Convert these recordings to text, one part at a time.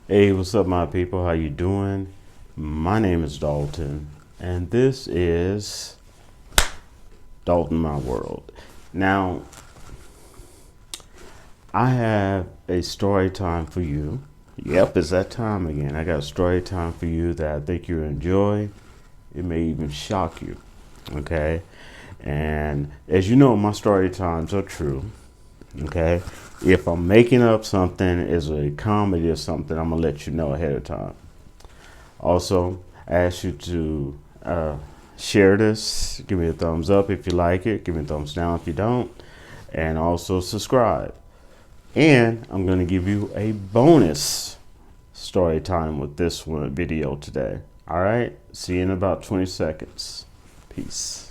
Hey, what's up, my people? How you doing? My name is Dalton, and this is Dalton My World. Now, I have a story time for you. Yep, it's that time again. I got a story time for you that I think you'll enjoy. It may even shock you. Okay? And as you know, my story times are true. Okay? If I'm making up something as a comedy or something, I'm going to let you know ahead of time. Also, I ask you to share this. Give me a thumbs up if you like it. Give me a thumbs down if you don't. And also subscribe. And I'm going to give you a bonus story time with this one video today. All right. See you in about 20 seconds. Peace.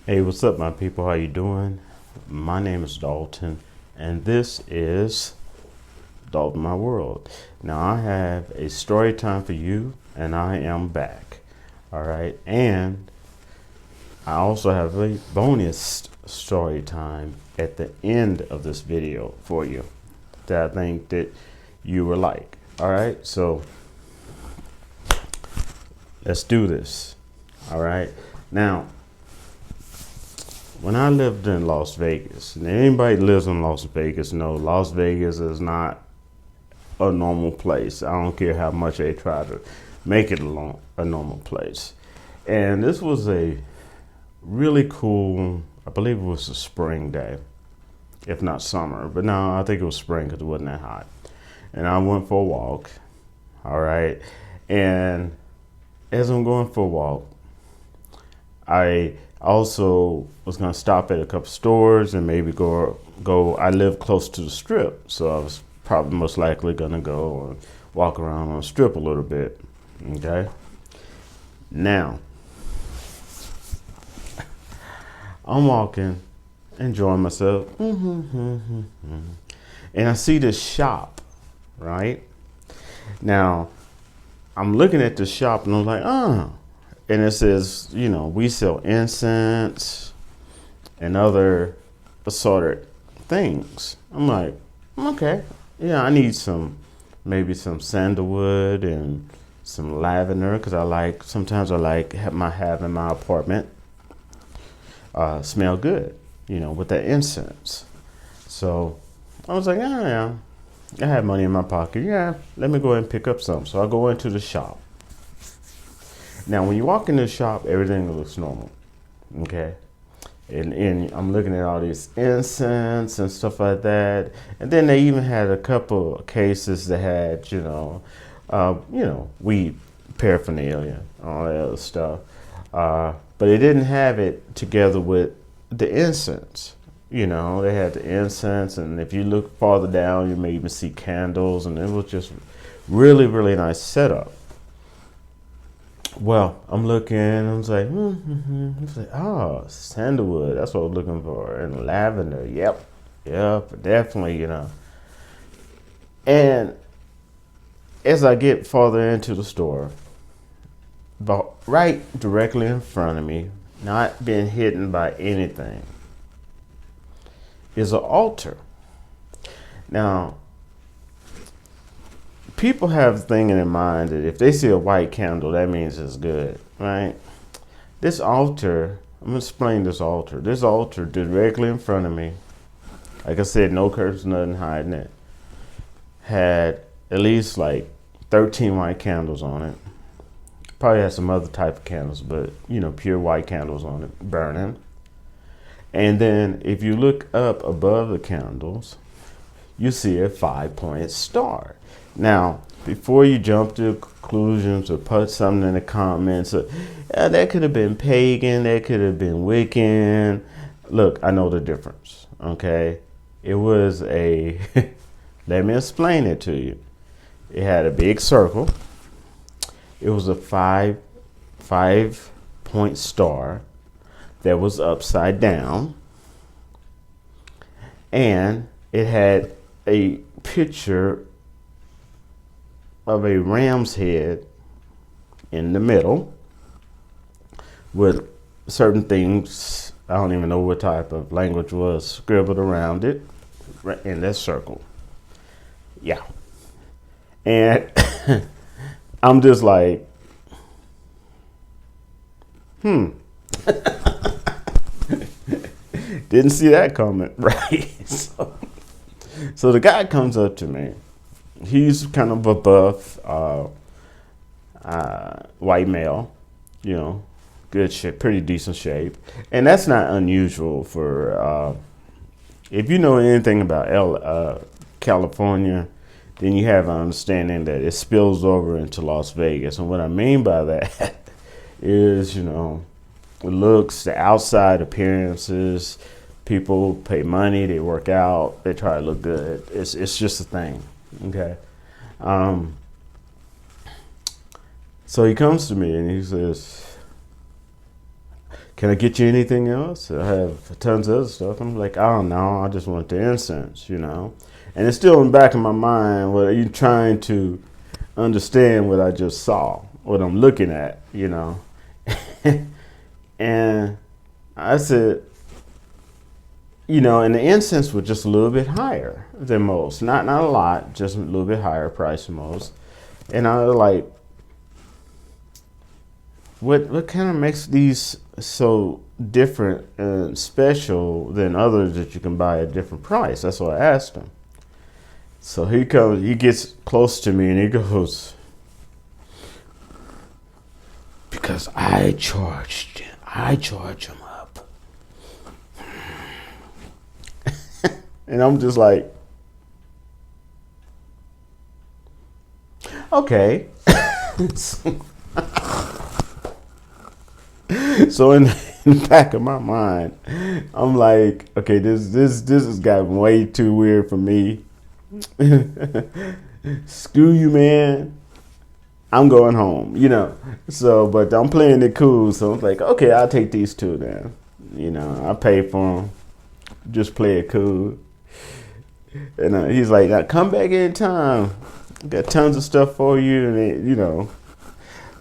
Hey, what's up, my people? How you doing? My name is Dalton, and this is Dalton My World. Now, I have a story time for you, and I am back. All right, and I also have a bonus story time at the end of this video for you that I think that you will like. All right, so let's do this. All right, now, when I lived in Las Vegas, and anybody who lives in Las Vegas knows Las Vegas is not a normal place. I don't care how much they try to make it a normal place. And this was a really cool, I believe it was a spring day, if not summer. But no, I think it was spring because it wasn't that hot. And I went for a walk, all right? And as I'm going for a walk, I also was going to stop at a couple stores and maybe go. I live close to the strip, so I was probably most likely going to go and walk around on the strip a little bit. Okay. Now, I'm walking, enjoying myself, and I see this shop, right? Now, I'm looking at the shop and I'm like, oh. And it says, you know, we sell incense and other assorted things. I'm like, okay, yeah, I need maybe some sandalwood and some lavender because sometimes I like having my apartment smell good, you know, with that incense. So I was like, oh, yeah, I had money in my pocket. Yeah, let me go ahead and pick up some. So I go into the shop. Now, when you walk in the shop, everything looks normal, okay? And I'm looking at all these incense and stuff like that. And then they even had a couple of cases that had, weed paraphernalia, all that other stuff. But they didn't have it together with the incense. You know, they had the incense, and if you look farther down, you may even see candles, and it was just really, really nice setup. Well, I'm looking, I was like, It's like, oh, sandalwood, that's what I'm looking for. And lavender, yep, definitely, you know. And as I get farther into the store, about right directly in front of me, not being hidden by anything, is an altar. Now, people have a thing in their mind that if they see a white candle, that means it's good, right? This altar, I'm gonna explain this altar. This altar directly in front of me, like I said, no curtains, nothing hiding it, had at least like 13 white candles on it. Probably had some other type of candles, but you know, pure white candles on it, burning. And then if you look up above the candles, you see a 5-pointed star. Now, before you jump to conclusions or put something in the comments, that could have been pagan, that could have been Wiccan. Look, I know the difference, okay? It was let me explain it to you. It had a big circle. It was a 5 5-point star that was upside down, and it had a picture of a ram's head in the middle with certain things, I don't even know what type of language was scribbled around it in that circle. Yeah. And I'm just like, didn't see that coming, right? So the guy comes up to me. He's kind of a buff, white male, good shape, pretty decent shape. And that's not unusual for, if you know anything about California, then you have an understanding that it spills over into Las Vegas. And what I mean by that is, the looks, the outside appearances. People pay money, they work out, they try to look good. It's just a thing, okay? So he comes to me and he says, "Can I get you anything else? I have tons of other stuff." I'm like, "I don't know, I just want the incense, And it's still in the back of my mind, what are you trying to understand what I just saw, what I'm looking at, And I said, and the incense was just a little bit higher than most. Not a lot, just a little bit higher price than most. And I was like, what kind of makes these so different and special than others that you can buy at a different price? That's what I asked him. So he gets close to me and he goes, "Because I charge him up." And I'm just like, okay. So in the back of my mind, I'm like, okay, this has gotten way too weird for me. Screw you, man. I'm going home, So, but I'm playing it cool. So I'm like, okay, I'll take these two then. I pay for them. Just play it cool. And he's like, "Now come back anytime. Got tons of stuff for you." And,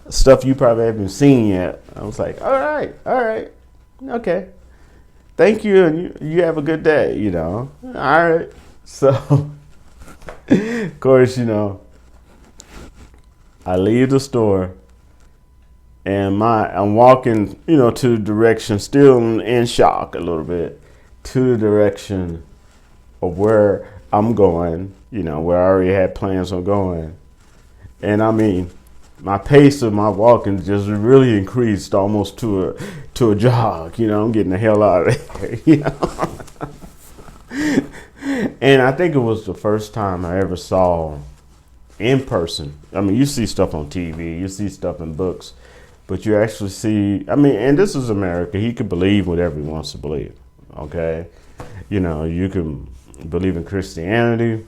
stuff you probably haven't seen yet. I was like, all right. Okay. Thank you. And you have a good day, All right. So, of course, I leave the store and I'm walking, to the direction, still in shock a little bit, to the direction of where I'm going, where I already had plans on going. And I mean, my pace of my walking just really increased almost to a jog. I'm getting the hell out of there, And I think it was the first time I ever saw in person. I mean, you see stuff on TV, you see stuff in books, but you actually see, and this is America. He can believe whatever he wants to believe, okay? You can believe in Christianity.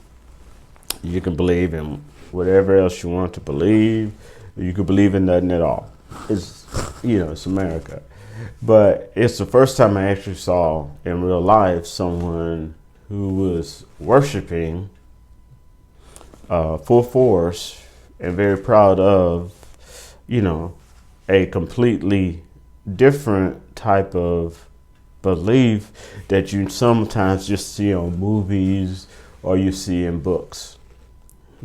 You can believe in whatever else you want to believe. You could believe in nothing at all. It's, it's America. But it's the first time I actually saw in real life someone who was worshiping full force and very proud of, a completely different type of belief that you sometimes just see on movies or you see in books.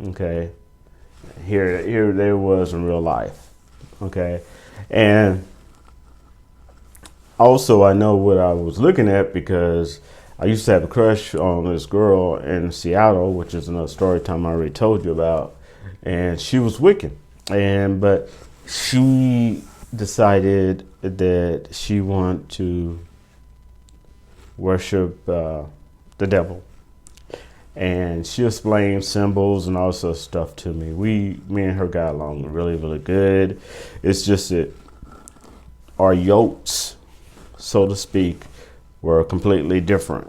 Okay. Here there was in real life. Okay. And also I know what I was looking at because I used to have a crush on this girl in Seattle, which is another story time I already told you about. And she was Wiccan. But she decided that she wanted to worship the devil. And she explained symbols and all sorts of stuff to me. Me and her got along really, really good. It's just that our yokes, so to speak, were completely different.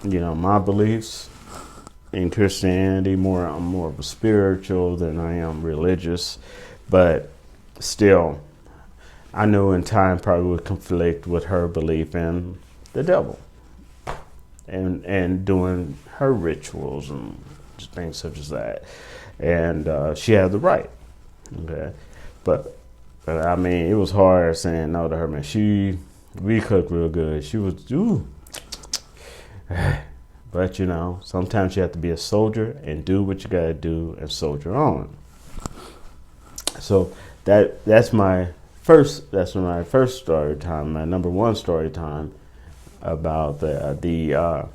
My beliefs in Christianity, I'm more of a spiritual than I am religious, but still, I know in time probably would conflict with her belief in the devil and doing her rituals and things such as that. And she had the right. Okay. But I mean, it was hard saying no to her, man. We cooked real good. She was, ooh. But you know, sometimes you have to be a soldier and do what you gotta do and soldier on. So that's my first story time, my number one story time about the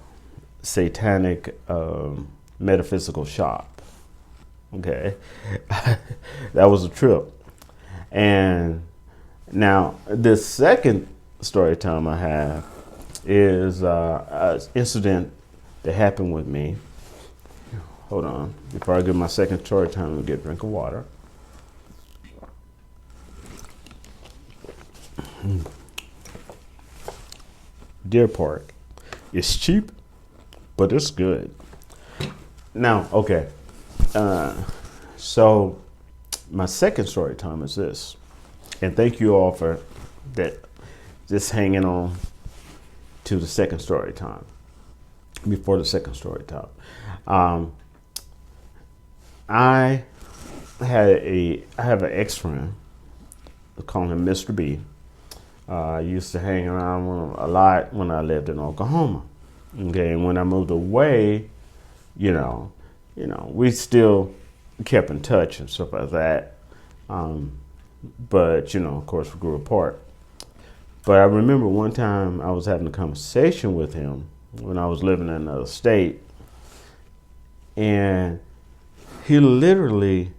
satanic metaphysical shop. Okay. That was a trip. And now this second story time I have is an incident that happened with me. Hold on. Before I give my second story time, I'll get a drink of water. Deer Park. It's cheap, but it's good. Now, okay. So my second story time is this. And thank you all for that, just hanging on to the second story time. Before the second story time. I have an ex-friend. I call him Mr. B. I used to hang around with him a lot when I lived in Oklahoma. Okay, and when I moved away, you know, we still kept in touch and stuff like that. But, you know, of course, we grew apart. But I remember one time I was having a conversation with him when I was living in another state. And he literally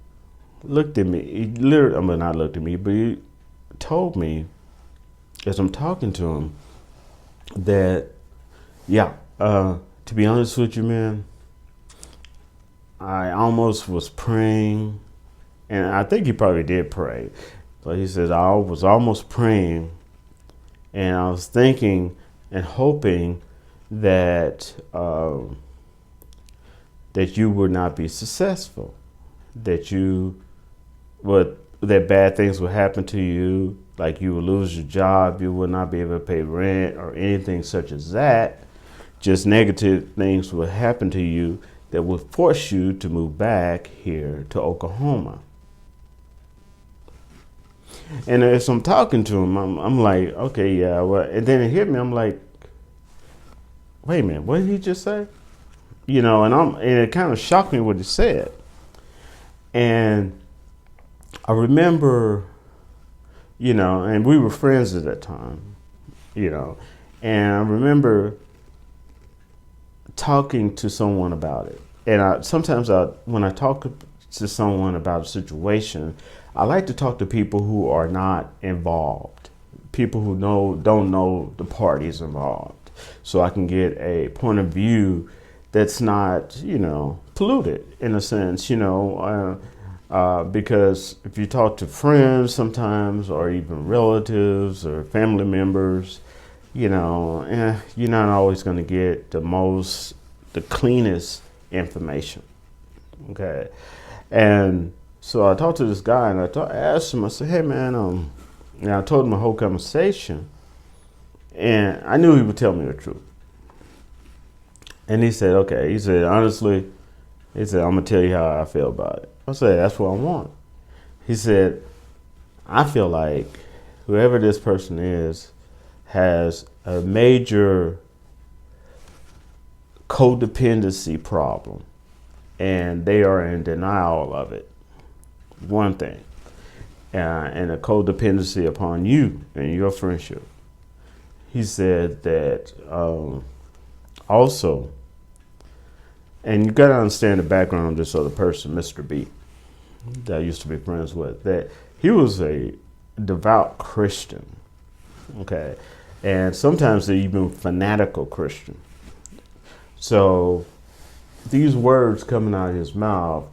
looked at me. Not looked at me, but he told me as I'm talking to him that, to be honest with you, man, I almost was praying, and I think he probably did pray, but he says, I was almost praying, and I was thinking and hoping that that you would not be successful, that bad things would happen to you, like you would lose your job, you would not be able to pay rent or anything such as that. Just negative things would happen to you that would force you to move back here to Oklahoma. And as I'm talking to him, I'm like, okay, yeah, well, and then it hit me. I'm like, wait a minute, what did he just say? You know, and it kind of shocked me what he said. And I remember, you know, and we were friends at that time, you know, and I remember talking to someone about it. And sometimes when I talk to someone about a situation, I like to talk to people who are not involved, people who don't know the parties involved, so I can get a point of view that's not, you know, polluted in a sense, you know, because if you talk to friends sometimes, or even relatives or family members, you know, you're not always going to get the cleanest information. Okay. And so I talked to this guy, and I asked him, I said, hey man, and I told him the whole conversation, and I knew he would tell me the truth. And he said, okay. He said, honestly, I'm going to tell you how I feel about it. I said, that's what I want. He said, I feel like whoever this person is has a major codependency problem, and they are in denial of it. One thing. And a codependency upon you and your friendship. He said that also, and you got to understand the background of this other person, Mr. B, that I used to be friends with, that he was a devout Christian, okay? And sometimes they're even fanatical Christian. So these words coming out of his mouth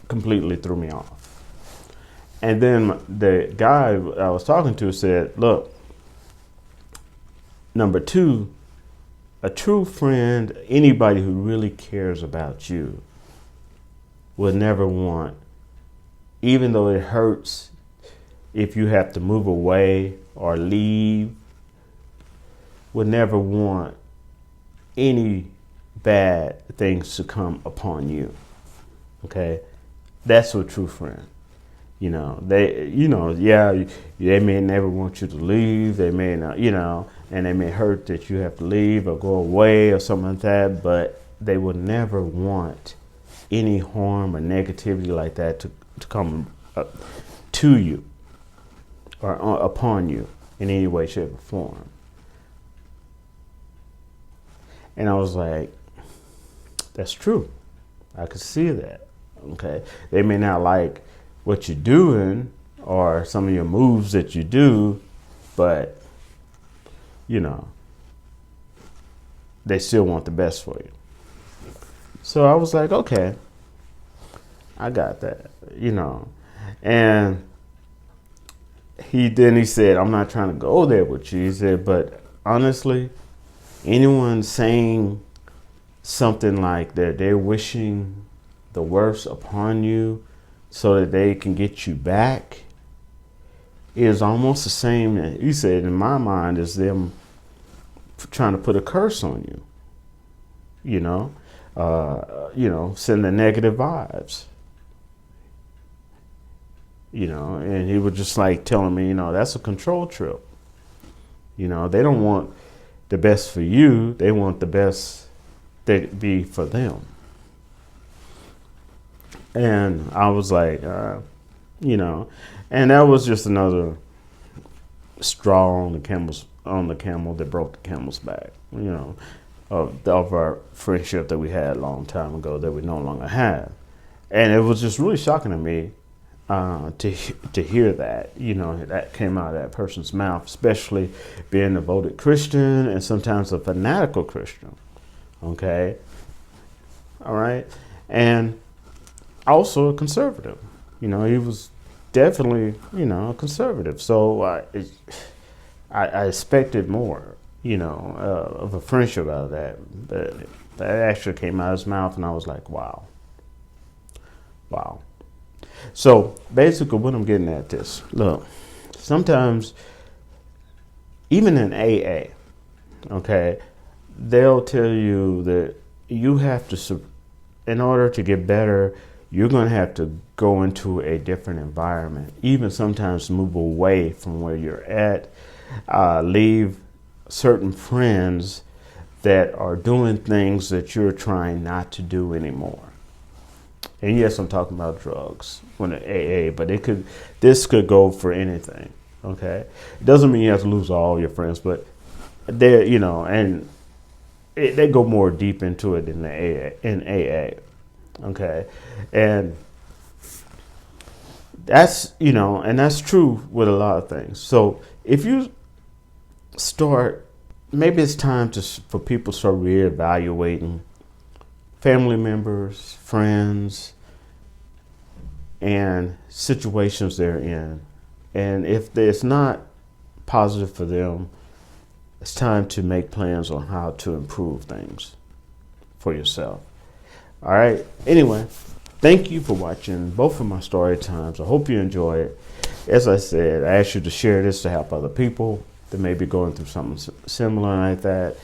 completely threw me off. And then the guy I was talking to said, look, number two, a true friend, anybody who really cares about you, would never want, even though it hurts if you have to move away or leave, would never want any bad things to come upon you. Okay, that's a true friend. You know, they may never want you to leave. They may not, and they may hurt that you have to leave or go away or something like that, but they will never want any harm or negativity like that to come to you or upon you in any way, shape, or form. And I was like, that's true. I could see that. Okay. They may not like what you're doing or some of your moves that you do, but they still want the best for you. So I was like, okay, I got that, and he said, I'm not trying to go there with you. He said, but honestly, anyone saying something like that, they're wishing the worst upon you so that they can get you back, is almost the same, he said, in my mind, as them trying to put a curse on you, sending negative vibes, and he was just like telling me, that's a control trip. They don't want the best for you. They want the best that be for them. And I was like, and that was just another straw on the camel that broke the camel's back, of our friendship that we had a long time ago that we no longer have. And it was just really shocking to me to hear that, that came out of that person's mouth, especially being a devoted Christian and sometimes a fanatical Christian. Okay. All right. And also a conservative. He was definitely, a conservative. So I expected more, of a friendship out of that. But that actually came out of his mouth, and I was like, wow. So basically what I'm getting at this, look, sometimes even in AA, okay, they'll tell you that you have to, in order to get better, you're going to have to go into a different environment, even sometimes move away from where you're at, leave certain friends that are doing things that you're trying not to do anymore. And yes, I'm talking about drugs when at AA, but this could go for anything. Okay. It doesn't mean you have to lose all your friends, but they go more deep into it in AA. Okay. And that's, and that's true with a lot of things. So if you start, maybe it's time for people to start reevaluating family members, friends, and situations they're in. And if it's not positive for them, it's time to make plans on how to improve things for yourself. All right. Anyway, thank you for watching both of my story times. I hope you enjoy it. As I said, I asked you to share this to help other people that may be going through something similar like that.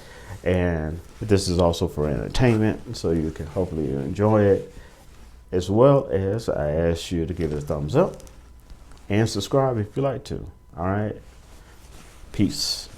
And this is also for entertainment, so you can hopefully enjoy it, as well as I ask you to give it a thumbs up and subscribe if you like to. All right. Peace.